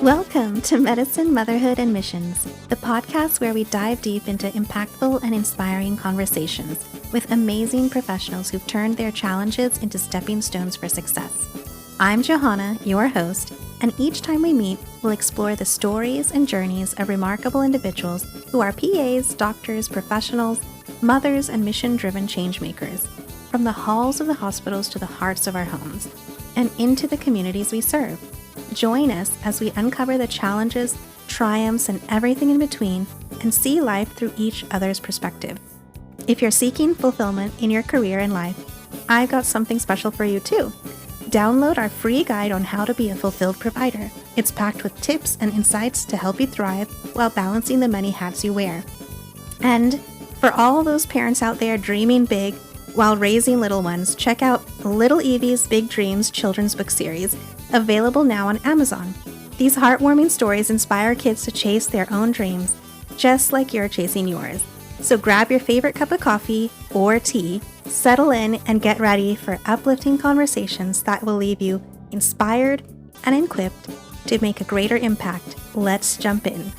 Welcome to Medicine, Motherhood, and Missions, the podcast where we dive deep into impactful and inspiring conversations with amazing professionals who've turned their challenges into stepping stones for success. I'm Johanna, your host, and each time we meet, we'll explore the stories and journeys of remarkable individuals who are PAs, doctors, professionals, mothers, and mission-driven changemakers, from the halls of the hospitals to the hearts of our homes, and into the communities we serve. Join us as we uncover the challenges, triumphs, and everything in between and see life through each other's perspective. If you're seeking fulfillment in your career and life, I've got something special for you too. Download our free guide on how to be a fulfilled provider. It's packed with tips and insights to help you thrive while balancing the many hats you wear. And for all those parents out there dreaming big while raising little ones, check out Little Evie's Big Dreams children's book series, available now on Amazon. These heartwarming stories inspire kids to chase their own dreams, just like you're chasing yours. So grab your favorite cup of coffee or tea, settle in, and get ready for uplifting conversations that will leave you inspired and equipped to make a greater impact. Let's jump in.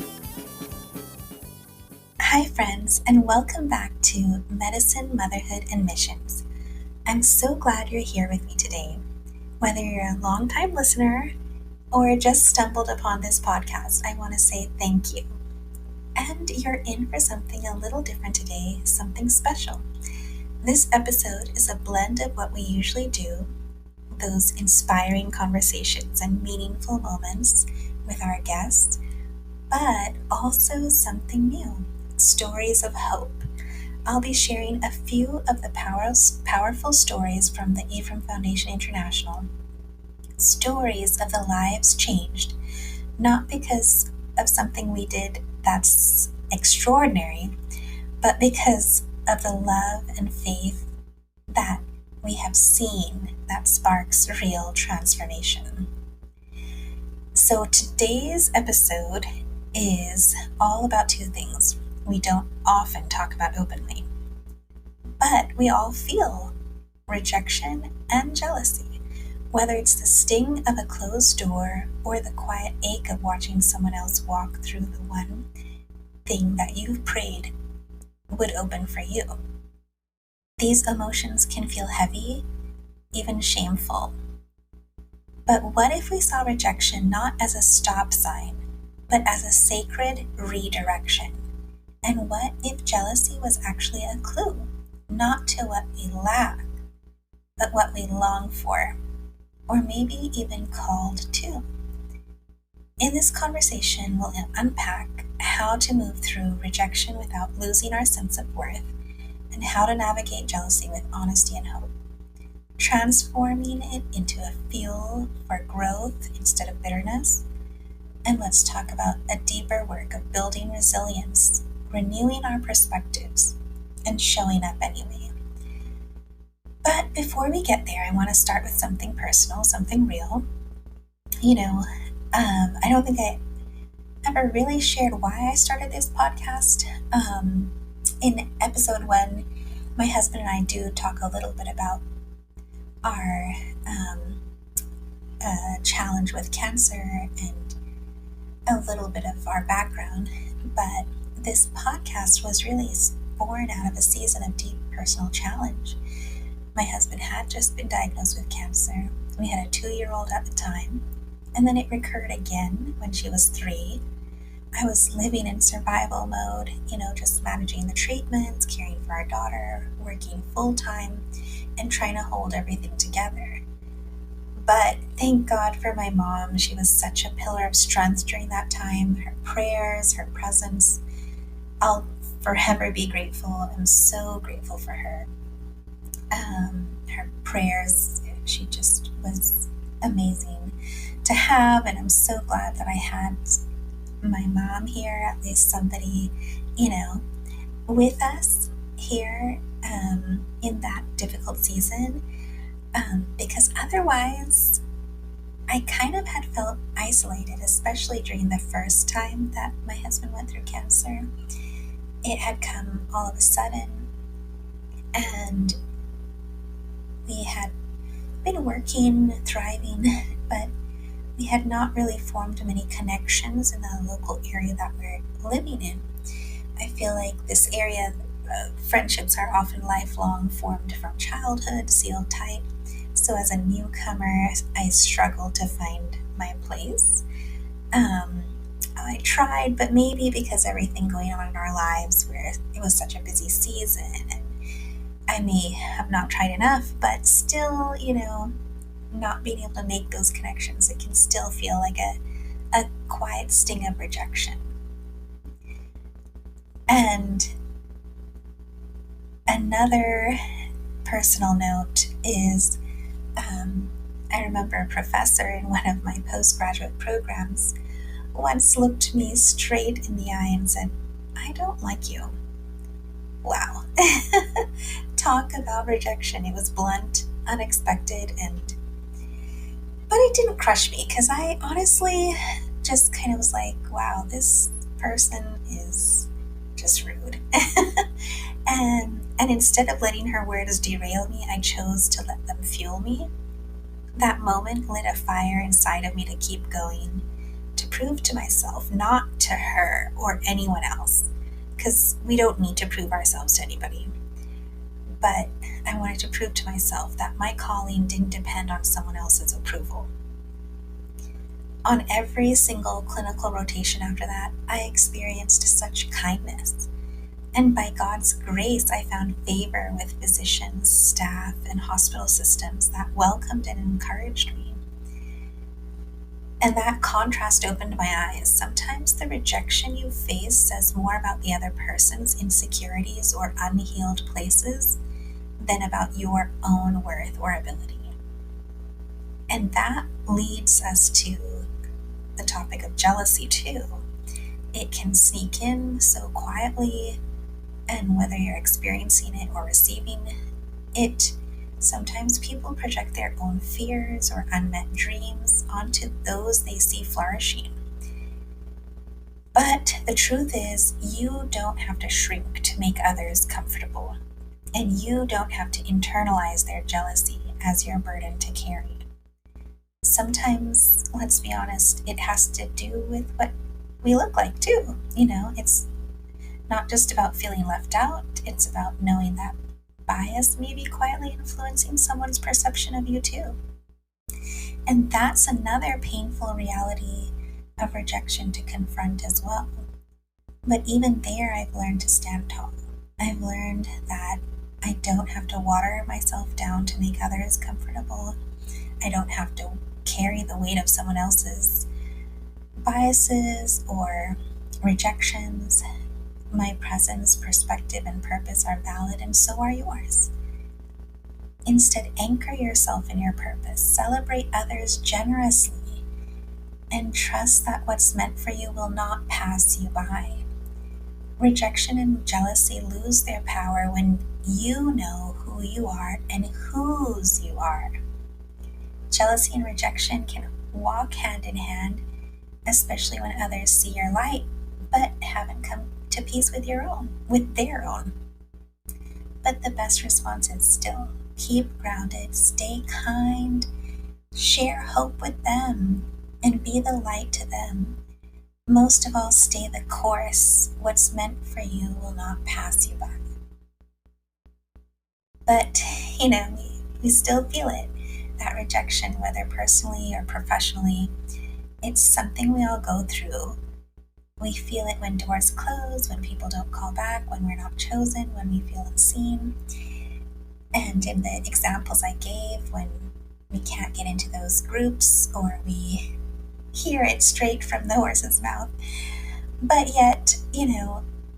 Hi friends, and welcome back to Medicine, Motherhood, and Missions. I'm so glad you're here with me today. Whether you're a longtime listener or just stumbled upon this podcast, I want to say thank you. And you're in for something a little different today, something special. This episode is a blend of what we usually do, those inspiring conversations and meaningful moments with our guests, but also something new, stories of hope. I'll be sharing a few of the powerful stories from the Ephraim Foundation International. Stories of the lives changed, not because of something we did that's extraordinary, but because of the love and faith that we have seen that sparks real transformation. So today's episode is all about two things we don't often talk about openly, but we all feel: rejection and jealousy, whether it's the sting of a closed door or the quiet ache of watching someone else walk through the one thing that you've prayed would open for you. These emotions can feel heavy, even shameful. But what if we saw rejection not as a stop sign, but as a sacred redirection? And what if jealousy was actually a clue, not to what we lack, but what we long for, or maybe even called to? In this conversation, we'll unpack how to move through rejection without losing our sense of worth, and how to navigate jealousy with honesty and hope, transforming it into a fuel for growth instead of bitterness. And let's talk about a deeper work of building resilience, renewing our perspectives, and showing up anyway. But before we get there, I want to start with something personal, something real. I don't think I ever really shared why I started this podcast. In episode 1, my husband and I do talk a little bit about our challenge with cancer and a little bit of our background, but this podcast was really born out of a season of deep personal challenge. My husband had just been diagnosed with cancer. We had a 2-year-old at the time, and then it recurred again when she was 3. I was living in survival mode, just managing the treatments, caring for our daughter, working full-time, and trying to hold everything together. But thank God for my mom. She was such a pillar of strength during that time. Her prayers, her presence, I'll forever be grateful. I'm so grateful for her. Her prayers, she just was amazing to have, and I'm so glad that I had my mom here, at least somebody, with us here in that difficult season, because otherwise I kind of had felt isolated, especially during the first time that my husband went through cancer. It had come all of a sudden, and we had been working, thriving, but we had not really formed many connections in the local area that we're living in. I feel like this area, friendships are often lifelong, formed from childhood, sealed tight. So as a newcomer, I struggled to find my place. Um, I tried, but maybe because everything going on in our lives, where it was such a busy season, and I may have not tried enough, but still, not being able to make those connections, it can still feel like a quiet sting of rejection. And another personal note is I remember a professor in one of my postgraduate programs once looked me straight in the eye and said, "I don't like you." Wow. Talk about rejection. It was blunt, unexpected, but it didn't crush me because I honestly just kind of was like, wow, this person is just rude. And instead of letting her words derail me, I chose to let them fuel me. That moment lit a fire inside of me to keep going, to prove to myself, not to her or anyone else, because we don't need to prove ourselves to anybody. But I wanted to prove to myself that my calling didn't depend on someone else's approval. On every single clinical rotation after that, I experienced such kindness. And by God's grace, I found favor with physicians, staff, and hospital systems that welcomed and encouraged me. And that contrast opened my eyes. Sometimes the rejection you face says more about the other person's insecurities or unhealed places than about your own worth or ability. And that leads us to the topic of jealousy, too. It can sneak in so quietly, and whether you're experiencing it or receiving it, sometimes people project their own fears or unmet dreams onto those they see flourishing. But the truth is, you don't have to shrink to make others comfortable, and you don't have to internalize their jealousy as your burden to carry. Sometimes, let's be honest, it has to do with what we look like too. It's not just about feeling left out, it's about knowing that bias may be quietly influencing someone's perception of you too. And that's another painful reality of rejection to confront as well. But even there, I've learned to stand tall. I've learned that I don't have to water myself down to make others comfortable. I don't have to carry the weight of someone else's biases or rejections. My presence, perspective, and purpose are valid, and so are yours. Instead, anchor yourself in your purpose, celebrate others generously, and trust that what's meant for you will not pass you by. Rejection and jealousy lose their power when you know who you are and whose you are. Jealousy and rejection can walk hand in hand, especially when others see your light but haven't come to peace with their own. But the best response is still keep grounded, stay kind, share hope with them, and be the light to them. Most of all, stay the course. What's meant for you will not pass you by. But, we still feel it. That rejection, whether personally or professionally, it's something we all go through. We feel it when doors close, when people don't call back, when we're not chosen, when we feel unseen. And in the examples I gave, when we can't get into those groups or we hear it straight from the horse's mouth. But yet,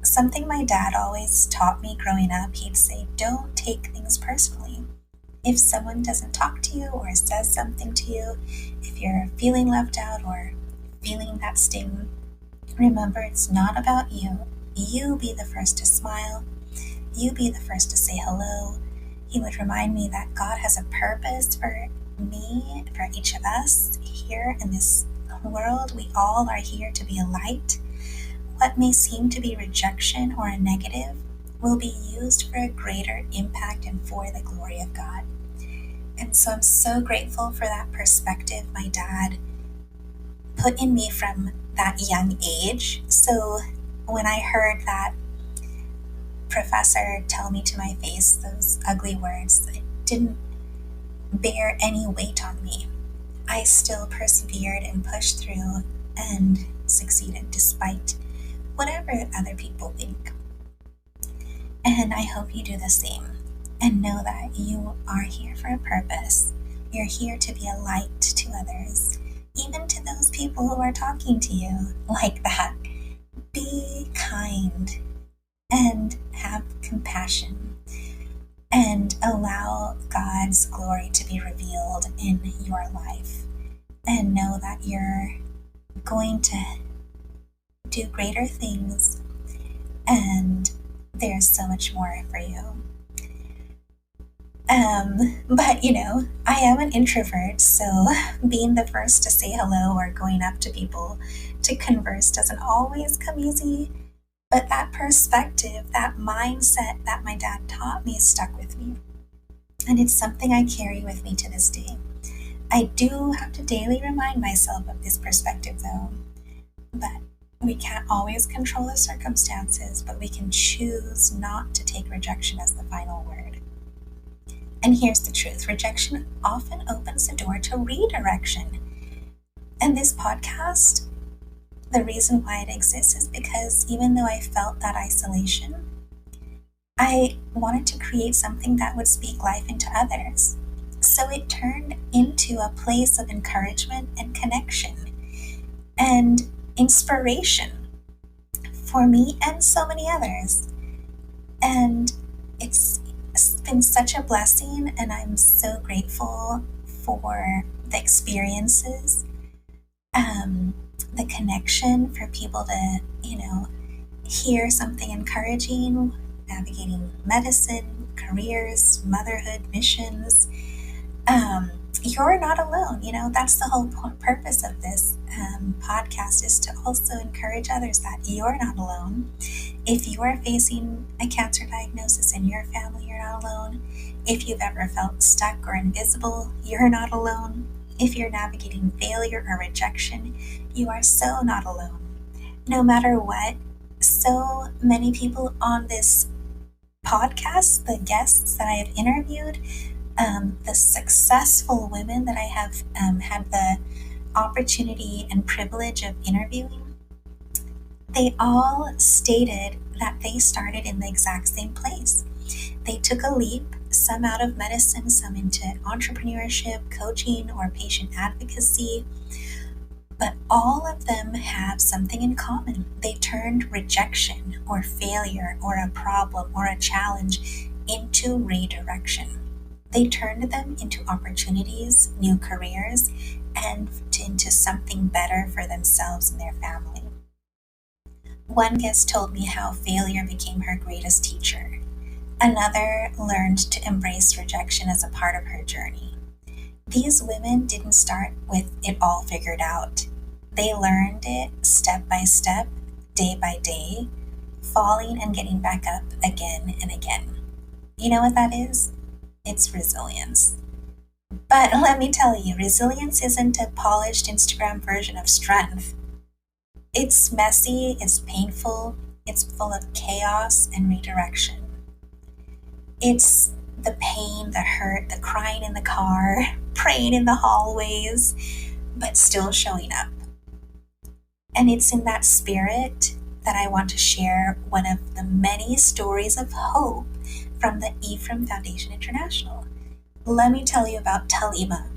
something my dad always taught me growing up, he'd say, don't take things personally. If someone doesn't talk to you or says something to you, if you're feeling left out or feeling that sting, remember it's not about you. You be the first to smile. You be the first to say hello. He would remind me that God has a purpose for me, for each of us here in this world. We all are here to be a light. What may seem to be rejection or a negative will be used for a greater impact and for the glory of God. And so I'm so grateful for that perspective my dad put in me from that young age. So when I heard that professor tell me to my face those ugly words, it didn't bear any weight on me. I still persevered and pushed through and succeeded despite whatever other people think. And I hope you do the same and know that you are here for a purpose. You're here to be a light to others, even to those people who are talking to you like that. Be kind and have compassion and allow God's glory to be revealed in your life. And know that you're going to do greater things and there's so much more for you. But I am an introvert, so being the first to say hello or going up to people to converse doesn't always come easy. But that perspective, that mindset that my dad taught me stuck with me. And it's something I carry with me to this day. I do have to daily remind myself of this perspective though. But we can't always control the circumstances, but we can choose not to take rejection as the final word. And here's the truth: rejection often opens the door to redirection. And this podcast, the reason why it exists is because even though I felt that isolation, I wanted to create something that would speak life into others. So it turned into a place of encouragement and connection and inspiration for me and so many others. And it's been such a blessing, and I'm so grateful for the experiences, the connection, for people to, hear something encouraging, navigating medicine, careers, motherhood, missions. You're not alone. That's the whole purpose of this podcast, is to also encourage others that you're not alone. If you are facing a cancer diagnosis in your family, you're not alone. If you've ever felt stuck or invisible, you're not alone. If you're navigating failure or rejection, you are so not alone. No matter what, so many people on this podcast, the guests that I have interviewed, the successful women that I have had the opportunity and privilege of interviewing, they all stated that they started in the exact same place. They took a leap, some out of medicine, some into entrepreneurship, coaching, or patient advocacy. But all of them have something in common. They turned rejection or failure or a problem or a challenge into redirection. They turned them into opportunities, new careers, and into something better for themselves and their family. One guest told me how failure became her greatest teacher. Another learned to embrace rejection as a part of her journey. These women didn't start with it all figured out. They learned it step by step, day by day, falling and getting back up again and again. You know what that is? It's resilience. But let me tell you, resilience isn't a polished Instagram version of strength. It's messy, it's painful, it's full of chaos and redirection. It's the pain, the hurt, the crying in the car, praying in the hallways, but still showing up. And it's in that spirit that I want to share one of the many stories of hope from the Ephraim Foundation International. Let me tell you about Talima.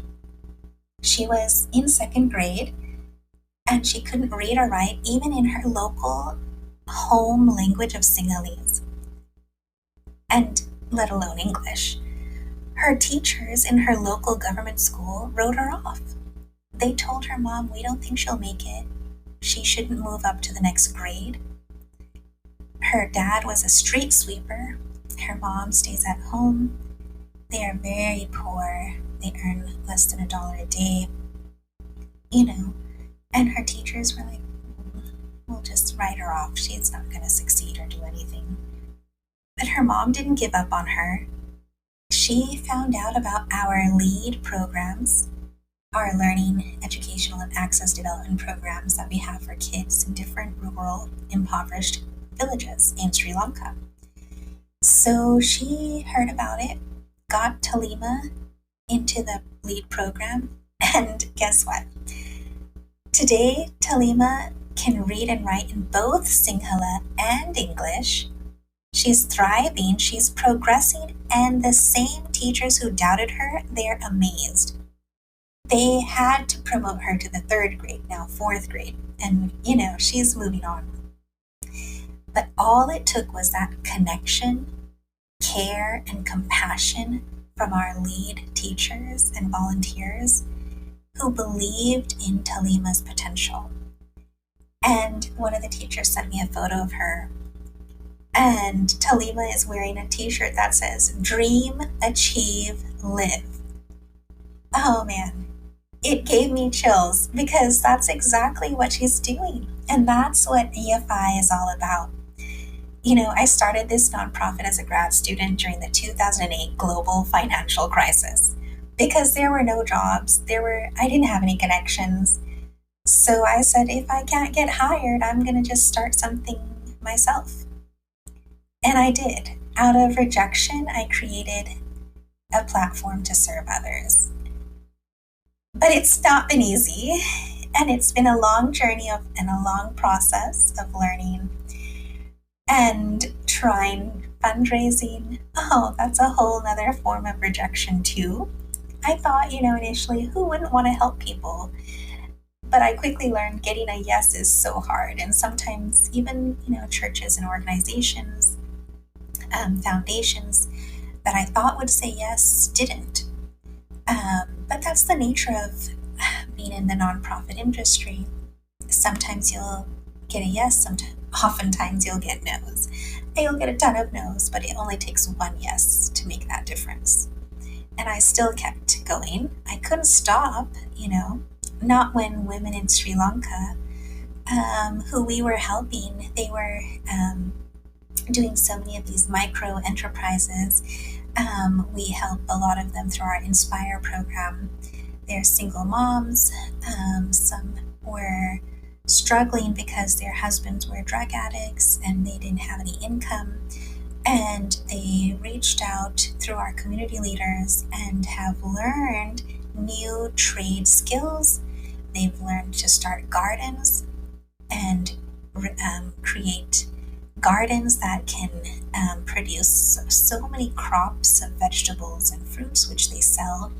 She was in second grade and she couldn't read or write even in her local home language of Sinhalese, and let alone English. Her teachers in her local government school wrote her off. They told her mom, "We don't think she'll make it. She shouldn't move up to the next grade." Her dad was a street sweeper. Her mom stays at home. They are very poor. They earn less than $1 a day. And her teachers were like, "We'll just write her off. She's not going to succeed or do anything." But her mom didn't give up on her. She found out about our LEAD programs, our learning, educational, and access development programs that we have for kids in different rural, impoverished villages in Sri Lanka. So she heard about it, got Talima into the lead program, and guess what? Today, Talima can read and write in both Sinhala and English. She's thriving, she's progressing, and the same teachers who doubted her, they're amazed. They had to promote her to the third grade, now fourth grade, and she's moving on. But all it took was that connection, care, and compassion from our lead teachers and volunteers who believed in Talima's potential. And one of the teachers sent me a photo of her, and Talima is wearing a t-shirt that says, "Dream, achieve, live." Oh man, it gave me chills because that's exactly what she's doing. And that's what EFI is all about. I started this nonprofit as a grad student during the 2008 global financial crisis because there were no jobs. I didn't have any connections. So I said, if I can't get hired, I'm going to just start something myself. And I did. Out of rejection, I created a platform to serve others. But it's not been easy. And it's been a long journey and a long process of learning and trying fundraising. Oh, that's a whole nother form of rejection too. I thought, initially, who wouldn't want to help people? But I quickly learned getting a yes is so hard. And sometimes even, churches and organizations, foundations that I thought would say yes didn't. But that's the nature of being in the nonprofit industry. Sometimes you'll get a yes, oftentimes you'll get no's. And you'll get a ton of no's, but it only takes one yes to make that difference. And I still kept going. I couldn't stop, not when women in Sri Lanka, who we were helping, they were doing so many of these micro enterprises. We help a lot of them through our Inspire program. They're single moms. Some were struggling because their husbands were drug addicts and they didn't have any income. And they reached out through our community leaders and have learned new trade skills. They've learned to start gardens and create gardens that can produce so many crops of vegetables and fruits, which they sell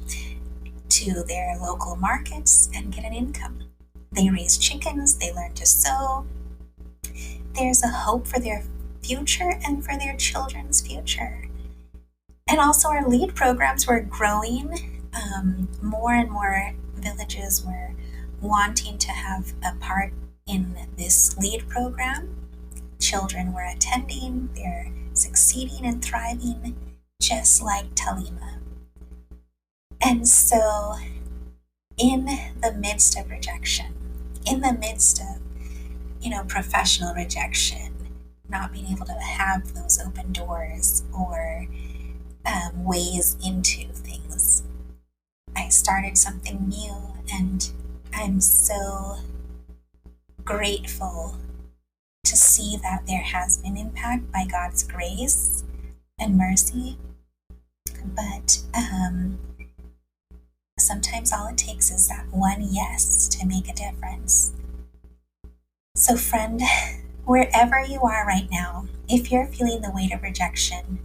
to their local markets and get an income. They raise chickens, they learn to sew. There's a hope for their future and for their children's future. And also our lead programs were growing. More and more villages were wanting to have a part in this lead program. Children were attending, they're succeeding and thriving, just like Talima. And so, in the midst of rejection, in the midst of, professional rejection, not being able to have those open doors or ways into things, I started something new, and I'm so grateful to see that there has been impact by God's grace and mercy. But sometimes all it takes is that one yes to make a difference. So friend, wherever you are right now, if you're feeling the weight of rejection,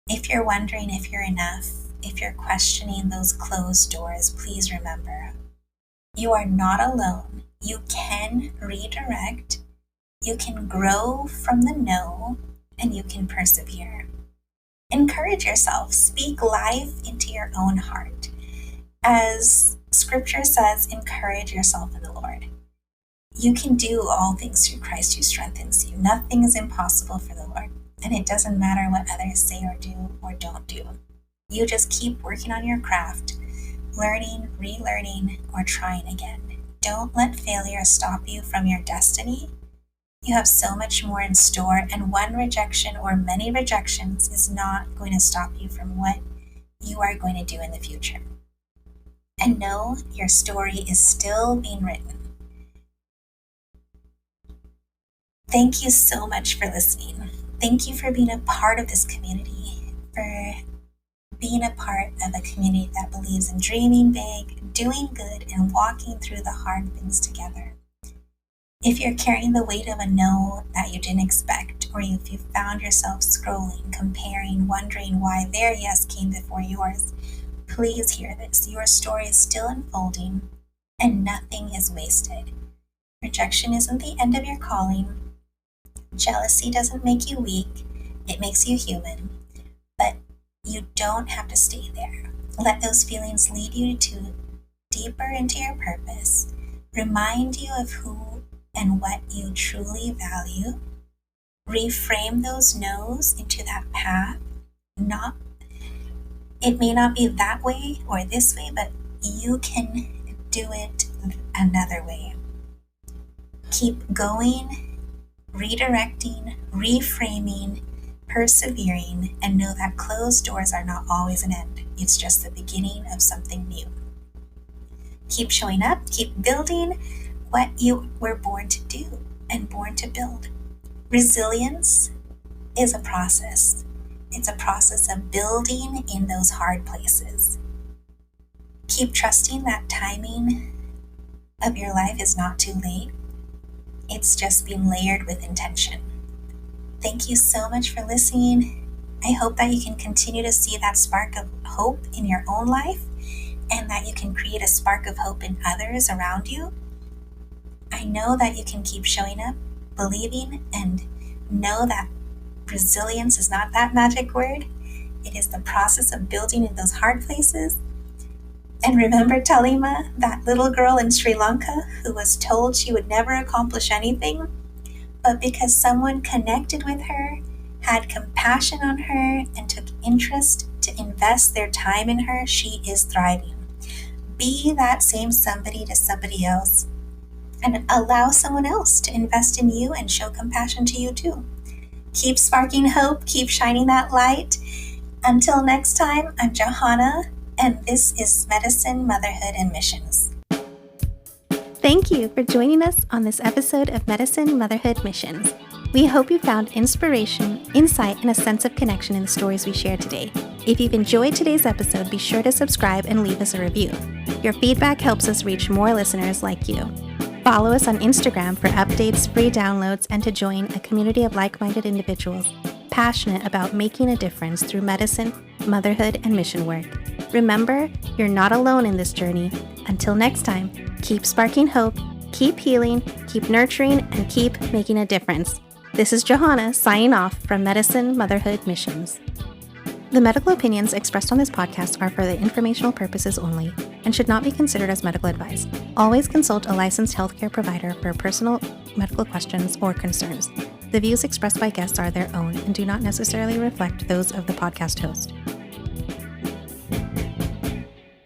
if you're wondering if you're enough, if you're questioning those closed doors, please remember, you are not alone. You can redirect, you can grow from the no, and you can persevere. Encourage yourself, speak life into your own heart. As scripture says, encourage yourself in the Lord. You can do all things through Christ who strengthens you. Nothing is impossible for the Lord. And it doesn't matter what others say or do or don't do. You just keep working on your craft, learning, relearning, or trying again. Don't let failure stop you from your destiny. You have so much more in store, and one rejection or many rejections is not going to stop you from what you are going to do in the future. and know your story is still being written. Thank you so much for listening. Thank you for being a part of this community, for being a part of a community that believes in dreaming big, doing good, and walking through the hard things together. If you're carrying the weight of a no that you didn't expect, or if you found yourself scrolling, comparing, wondering why their yes came before yours, please hear this. Your story is still unfolding, and nothing is wasted. Rejection isn't the end of your calling. Jealousy doesn't make you weak, it makes you human. But you don't have to stay there. Let those feelings lead you to deeper into your purpose, remind you of who and what you truly value. Reframe those no's into that path. It may not be that way or this way, but you can do it another way. Keep going, redirecting, reframing, persevering, and know that closed doors are not always an end. It's just the beginning of something new. Keep showing up, keep building what you were born to do and born to build. Resilience is a process. It's a process of building in those hard places. Keep trusting that timing of your life is not too late. It's just being layered with intention. Thank you so much for listening. I hope that you can continue to see that spark of hope in your own life and that you can create a spark of hope in others around you. I know that you can keep showing up, believing, and know that resilience is not that magic word. It is the process of building in those hard places. And remember Talima, that little girl in Sri Lanka who was told she would never accomplish anything, but because someone connected with her, had compassion on her, and took interest to invest their time in her, she is thriving. Be that same somebody to somebody else, and allow someone else to invest in you and show compassion to you too. Keep sparking hope, keep shining that light. Until next time, I'm Johanna, and this is Medicine, Motherhood, and Missions. Thank you for joining us on this episode of Medicine, Motherhood, Missions. We hope you found inspiration, insight, and a sense of connection in the stories we shared today. If you've enjoyed today's episode, be sure to subscribe and leave us a review. Your feedback helps us reach more listeners like you. Follow us on Instagram for updates, free downloads, and to join a community of like-minded individuals passionate about making a difference through medicine, motherhood, and mission work. Remember, you're not alone in this journey. Until next time, keep sparking hope, keep healing, keep nurturing, and keep making a difference. This is Johanna signing off from Medicine, Motherhood, Missions. The medical opinions expressed on this podcast are for the informational purposes only and should not be considered as medical advice. Always consult a licensed healthcare provider for personal medical questions or concerns. The views expressed by guests are their own and do not necessarily reflect those of the podcast host.